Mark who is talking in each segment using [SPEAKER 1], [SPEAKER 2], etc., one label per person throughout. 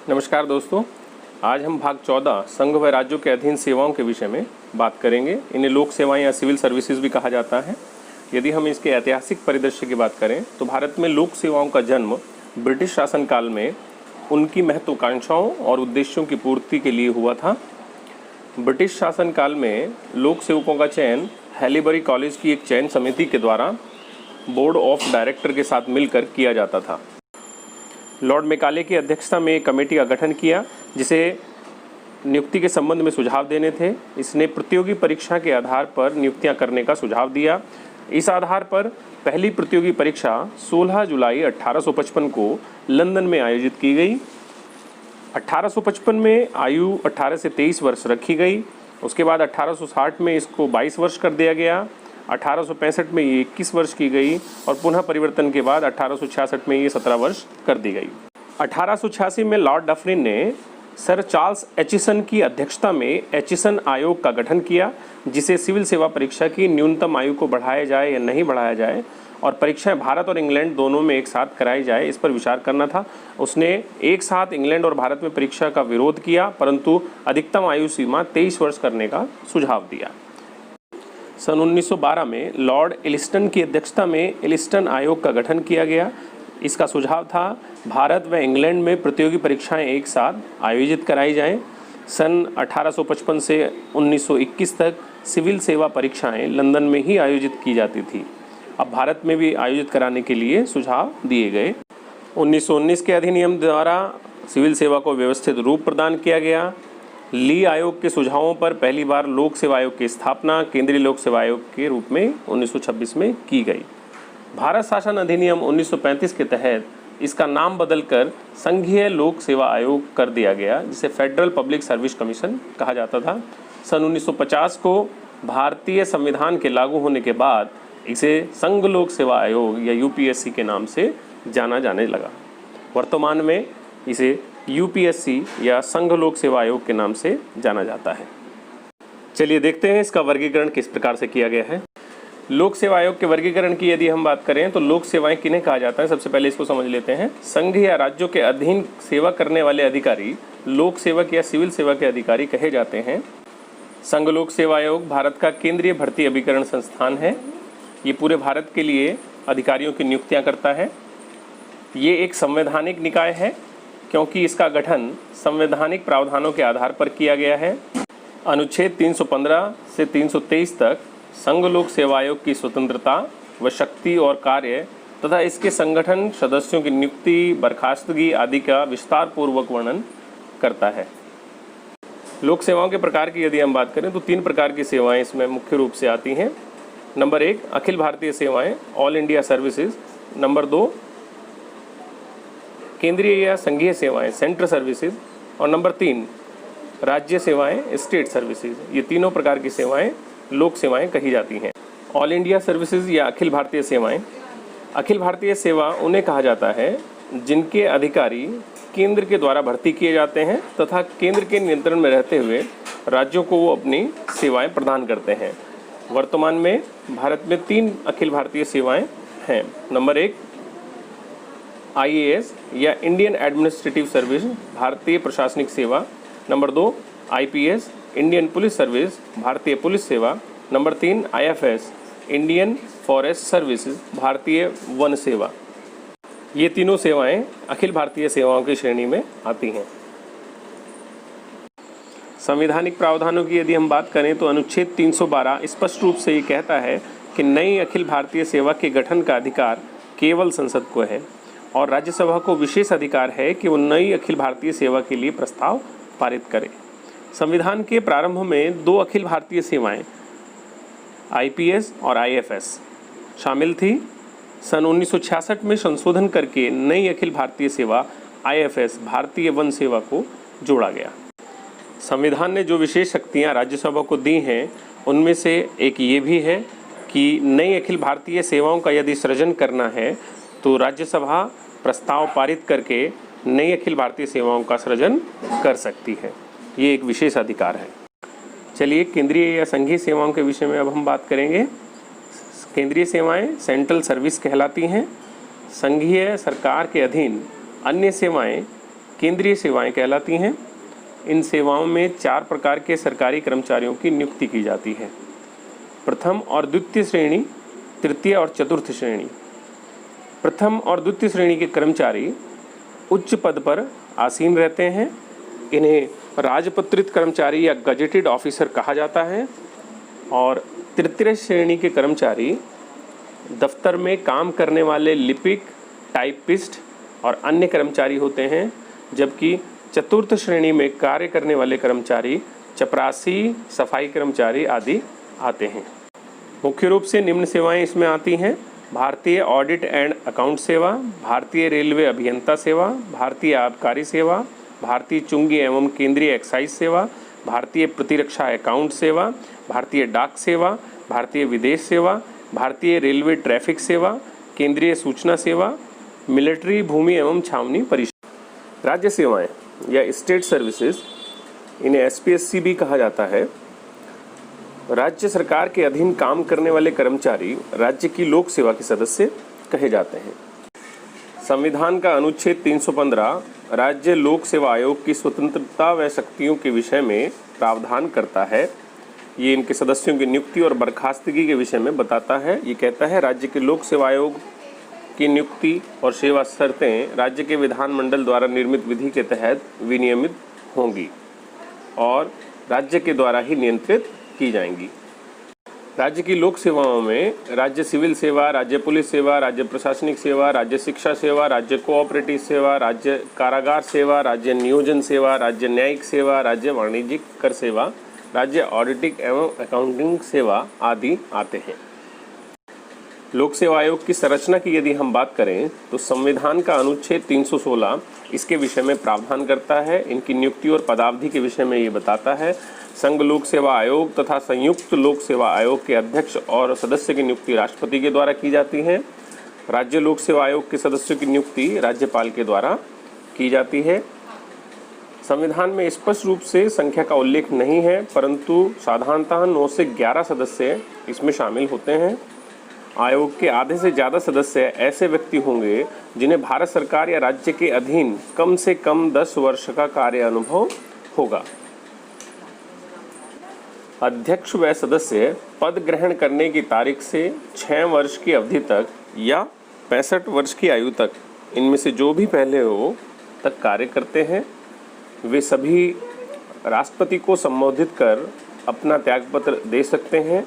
[SPEAKER 1] नमस्कार दोस्तों, आज हम भाग 14 संघ व राज्यों के अधीन सेवाओं के विषय में बात करेंगे। इन्हें लोक सेवाएं या सिविल सर्विसेज भी कहा जाता है। यदि हम इसके ऐतिहासिक परिदृश्य की बात करें तो भारत में लोक सेवाओं का जन्म ब्रिटिश शासनकाल में उनकी महत्वाकांक्षाओं और उद्देश्यों की पूर्ति के लिए हुआ था। ब्रिटिश शासनकाल में लोक सेवकों का चयन हैलीबरी कॉलेज की एक चयन समिति के द्वारा बोर्ड ऑफ डायरेक्टर के साथ मिलकर किया जाता था। लॉर्ड मैकाले की अध्यक्षता में एक कमेटी का गठन किया जिसे नियुक्ति के संबंध में सुझाव देने थे। इसने प्रतियोगी परीक्षा के आधार पर नियुक्तियां करने का सुझाव दिया। इस आधार पर पहली प्रतियोगी परीक्षा 16 जुलाई 1855 को लंदन में आयोजित की गई। 1855 में आयु 18 से 23 वर्ष रखी गई। उसके बाद 1860 में इसको 22 वर्ष कर दिया गया। 1865 में ये 21 वर्ष की गई और पुनः परिवर्तन के बाद 1866 में ये 17 वर्ष कर दी गई। 1886 में लॉर्ड डफरिन ने सर चार्ल्स एचिसन की अध्यक्षता में एचिसन आयोग का गठन किया, जिसे सिविल सेवा परीक्षा की न्यूनतम आयु को बढ़ाया जाए या नहीं बढ़ाया जाए और परीक्षाएं भारत और इंग्लैंड दोनों में एक साथ कराई जाए, इस पर विचार करना था। उसने एक साथ इंग्लैंड और भारत में परीक्षा का विरोध किया, परंतु अधिकतम आयु सीमा 23 वर्ष करने का सुझाव दिया। सन 1912 में लॉर्ड एलिस्टन की अध्यक्षता में एलिस्टन आयोग का गठन किया गया। इसका सुझाव था भारत व इंग्लैंड में प्रतियोगी परीक्षाएं एक साथ आयोजित कराई जाएं। सन 1855 से 1921 तक सिविल सेवा परीक्षाएं लंदन में ही आयोजित की जाती थी। अब भारत में भी आयोजित कराने के लिए सुझाव दिए गए। 1919 के अधिनियम द्वारा सिविल सेवा को व्यवस्थित रूप प्रदान किया गया। ली आयोग के सुझावों पर पहली बार लोक सेवा आयोग की स्थापना केंद्रीय लोक सेवा आयोग के रूप में 1926 में की गई। भारत शासन अधिनियम 1935 के तहत इसका नाम बदलकर संघीय लोक सेवा आयोग कर दिया गया, जिसे फेडरल पब्लिक सर्विस कमीशन कहा जाता था। सन 1950 को भारतीय संविधान के लागू होने के बाद इसे संघ लोक सेवा आयोग या यूपीएससी के नाम से जाना जाने लगा। वर्तमान में इसे यूपीएससी या संघ लोक सेवा आयोग के नाम से जाना जाता है। चलिए देखते हैं इसका वर्गीकरण किस प्रकार से किया गया है। लोक सेवा आयोग के वर्गीकरण की यदि हम बात करें तो लोक सेवाएं किन्हें कहा जाता है, सबसे पहले इसको समझ लेते हैं। संघ या राज्यों के अधीन सेवा करने वाले अधिकारी लोक सेवक या सिविल सेवा के अधिकारी कहे जाते हैं। संघ लोक सेवा आयोग भारत का केंद्रीय भर्ती अभिकरण संस्थान है। ये पूरे भारत के लिए अधिकारियों की नियुक्तियां करता है। ये एक संवैधानिक निकाय है क्योंकि इसका गठन संवैधानिक प्रावधानों के आधार पर किया गया है। अनुच्छेद 315 से 323 तक संघ लोक सेवा आयोग की स्वतंत्रता व शक्ति और कार्य तथा इसके संगठन, सदस्यों की नियुक्ति, बर्खास्तगी आदि का विस्तार पूर्वक वर्णन करता है। लोक सेवाओं के प्रकार की यदि हम बात करें तो 3 प्रकार की सेवाएं इसमें मुख्य रूप से आती हैं। नंबर 1 अखिल भारतीय सेवाएं, ऑल इंडिया सर्विसेज। नंबर 2 केंद्रीय या संघीय सेवाएं, सेंट्रल सर्विसेज। और नंबर 3 राज्य सेवाएं, स्टेट सर्विसेज। ये तीनों प्रकार की सेवाएं लोक सेवाएं कही जाती हैं। ऑल इंडिया सर्विसेज या अखिल भारतीय सेवाएं। अखिल भारतीय सेवा उन्हें कहा जाता है जिनके अधिकारी केंद्र के द्वारा भर्ती किए जाते हैं तथा केंद्र के नियंत्रण में रहते हुए राज्यों को वो अपनी सेवाएं प्रदान करते हैं। वर्तमान में भारत में 3 अखिल भारतीय सेवाएं हैं। नंबर 1 आईएएस या इंडियन एडमिनिस्ट्रेटिव सर्विस, भारतीय प्रशासनिक सेवा। Number 2 IPS, Indian police service, भारतीय पुलिस सेवा। Number 3 IFS, Indian forest services, भारतीय वन सेवा। ये तीनों सेवाएं अखिल भारतीय सेवाओं की श्रेणी में आती हैं। संवैधानिक प्रावधानों की यदि हम बात करें तो अनुच्छेद 312 स्पष्ट रूप से ये कहता है कि नई अखिल भारतीय सेवा के गठन का अधिकार केवल संसद को है और राज्यसभा को विशेष अधिकार है कि वो नई अखिल भारतीय सेवा के लिए प्रस्ताव पारित करे। संविधान के प्रारंभ में 2 अखिल भारतीय सेवाएं आईपीएस और आईएफएस शामिल थी। सन 1966 में संशोधन करके नई अखिल भारतीय सेवा आईएफएस, भारतीय वन सेवा को जोड़ा गया। संविधान ने जो विशेष शक्तियां राज्यसभा को दी हैं उनमें से एक ये भी है कि नई अखिल भारतीय सेवाओं का यदि सृजन करना है तो राज्यसभा प्रस्ताव पारित करके नई अखिल भारतीय सेवाओं का सृजन कर सकती है। ये एक विशेष अधिकार है। चलिए केंद्रीय या संघीय सेवाओं के विषय में अब हम बात करेंगे। केंद्रीय सेवाएं सेंट्रल सर्विस कहलाती हैं। संघीय सरकार के अधीन अन्य सेवाएं केंद्रीय सेवाएं कहलाती हैं। इन सेवाओं में 4 प्रकार के सरकारी कर्मचारियों की नियुक्ति की जाती है। प्रथम और द्वितीय श्रेणी, तृतीय और चतुर्थ श्रेणी। प्रथम और द्वितीय श्रेणी के कर्मचारी उच्च पद पर आसीन रहते हैं। इन्हें राजपत्रित कर्मचारी या गजेटेड ऑफिसर कहा जाता है। और तृतीय श्रेणी के कर्मचारी दफ्तर में काम करने वाले लिपिक, टाइपिस्ट और अन्य कर्मचारी होते हैं, जबकि चतुर्थ श्रेणी में कार्य करने वाले कर्मचारी चपरासी, सफाई कर्मचारी आदि आते हैं। मुख्य रूप से निम्न सेवाएं इसमें आती हैं: भारतीय ऑडिट एंड अकाउंट सेवा, भारतीय रेलवे अभियंता सेवा, भारतीय आबकारी सेवा, भारतीय चुंगी एवं केंद्रीय एक्साइज सेवा, भारतीय प्रतिरक्षा अकाउंट सेवा, भारतीय डाक सेवा, भारतीय विदेश सेवा, भारतीय रेलवे ट्रैफिक सेवा, केंद्रीय सूचना सेवा, मिलिट्री भूमि एवं छावनी परिषद। राज्य सेवाएं या स्टेट सर्विसेज, इन्हें एसपीएससी भी कहा जाता है। राज्य सरकार के अधीन काम करने वाले कर्मचारी राज्य की लोक सेवा के सदस्य कहे जाते हैं। संविधान का अनुच्छेद 315 राज्य लोक सेवा आयोग की स्वतंत्रता व शक्तियों के विषय में प्रावधान करता है। ये इनके सदस्यों की नियुक्ति और बर्खास्तगी के विषय में बताता है। ये कहता है राज्य के लोक सेवा आयोग की नियुक्ति और सेवा शर्तें राज्य के विधानमंडल द्वारा निर्मित विधि के तहत विनियमित होंगी और राज्य के द्वारा ही नियंत्रित की जाएंगी। राज्य की लोक सेवाओं में राज्य सिविल सेवा, राज्य पुलिस सेवा, राज्य प्रशासनिक सेवा, राज्य शिक्षा सेवा, राज्य कोऑपरेटिव सेवा, राज्य कारागार सेवा, राज्य नियोजन सेवा, राज्य न्यायिक सेवा, राज्य वाणिज्यिक कर सेवा, राज्य ऑडिटिंग एवं अकाउंटिंग सेवा आदि आते हैं। लोक सेवा आयोग की संरचना की यदि हम बात करें तो संविधान का अनुच्छेद 316 इसके विषय में प्रावधान करता है। इनकी नियुक्ति और पदावधि के विषय में ये बताता है। संघ लोक सेवा आयोग तथा संयुक्त लोक सेवा आयोग के अध्यक्ष और सदस्य की नियुक्ति राष्ट्रपति के द्वारा की जाती है। राज्य लोक सेवा आयोग के सदस्यों की नियुक्ति राज्यपाल के द्वारा की जाती है। संविधान में स्पष्ट रूप से संख्या का उल्लेख नहीं है, परंतु साधारणतः 9 से 11 सदस्य इसमें शामिल होते हैं। आयोग के आधे से ज़्यादा सदस्य ऐसे व्यक्ति होंगे जिन्हें भारत सरकार या राज्य के अधीन कम से कम 10 वर्ष का कार्य अनुभव होगा। अध्यक्ष व सदस्य पद ग्रहण करने की तारीख से 6 वर्ष की अवधि तक या 65 वर्ष की आयु तक, इनमें से जो भी पहले हो तक कार्य करते हैं। वे सभी राष्ट्रपति को संबोधित कर अपना त्यागपत्र दे सकते हैं।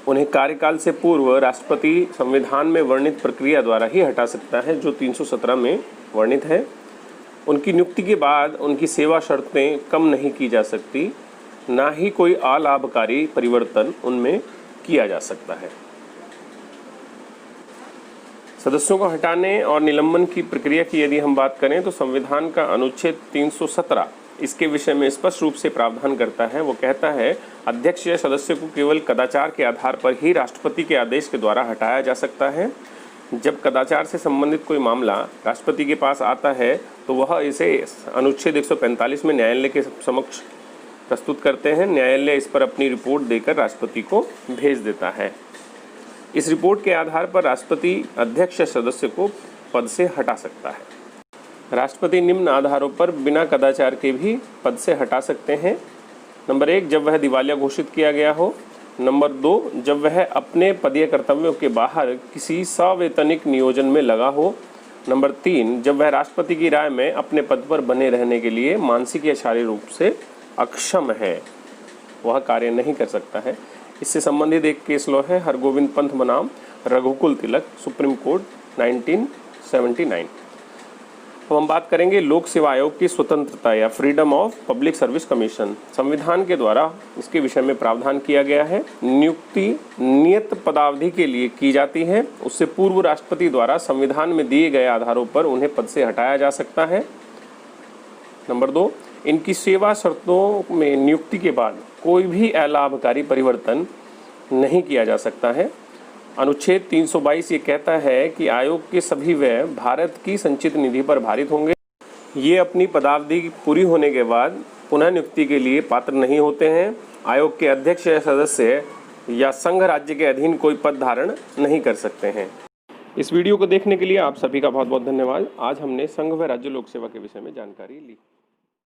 [SPEAKER 1] उन्हें कार्यकाल से पूर्व राष्ट्रपति संविधान में वर्णित प्रक्रिया द्वारा ही हटा सकता है, जो 317 में वर्णित है। उनकी नियुक्ति के बाद उनकी सेवा शर्तें कम नहीं की जा सकती, ना ही कोई अलाभकारी परिवर्तन उनमें किया जा सकता है। सदस्यों को हटाने और निलंबन की प्रक्रिया की यदि हम बात करें तो संविधान का अनुच्छेद 317 इसके विषय में स्पष्ट रूप से प्रावधान करता है। वो कहता है अध्यक्ष या सदस्य को केवल कदाचार के आधार पर ही राष्ट्रपति के आदेश के द्वारा हटाया जा सकता है। जब कदाचार से संबंधित कोई मामला राष्ट्रपति के पास आता है तो वह इसे अनुच्छेद 145 में न्यायालय के समक्ष प्रस्तुत करते हैं। न्यायालय इस पर अपनी रिपोर्ट देकर राष्ट्रपति को भेज देता है। इस रिपोर्ट के आधार पर राष्ट्रपति अध्यक्ष या सदस्य को पद से हटा सकता है। राष्ट्रपति निम्न आधारों पर बिना कदाचार के भी पद से हटा सकते हैं। नंबर 1, जब वह दिवालिया घोषित किया गया हो। नंबर 2, जब वह अपने पदीय कर्तव्यों के बाहर किसी सवैतनिक नियोजन में लगा हो। नंबर 3, जब वह राष्ट्रपति की राय में अपने पद पर बने रहने के लिए मानसिक या शारीरिक रूप से अक्षम है, वह कार्य नहीं कर सकता है। इससे संबंधित एक केस लॉ है हरगोविंद पंत बनाम रघुकुल तिलक, सुप्रीम कोर्ट 1979। अब हम बात करेंगे लोक सेवा आयोग की स्वतंत्रता या freedom of public service commission. संविधान के द्वारा इसके विषय में प्रावधान किया गया है। नियुक्ति नियत पदावधि के लिए की जाती है। उससे पूर्व राष्ट्रपति द्वारा संविधान में दिए गए आधारों पर उन्हें पद से हटाया जा सकता है। नंबर 2, इनकी सेवा शर्तों में नियुक्ति के बाद कोई भी अलाभकारी परिवर्तन नहीं किया जा सकता है। अनुच्छेद 322 ये कहता है कि आयोग के सभी व्यय भारत की संचित निधि पर भारित होंगे। ये अपनी पदावधि पूरी होने के बाद पुनः नियुक्ति के लिए पात्र नहीं होते हैं। आयोग के अध्यक्ष या सदस्य या संघ राज्य के अधीन कोई पद धारण नहीं कर सकते हैं। इस वीडियो को देखने के लिए आप सभी का बहुत बहुत धन्यवाद। आज हमने संघ व राज्य लोक सेवा के विषय में जानकारी ली।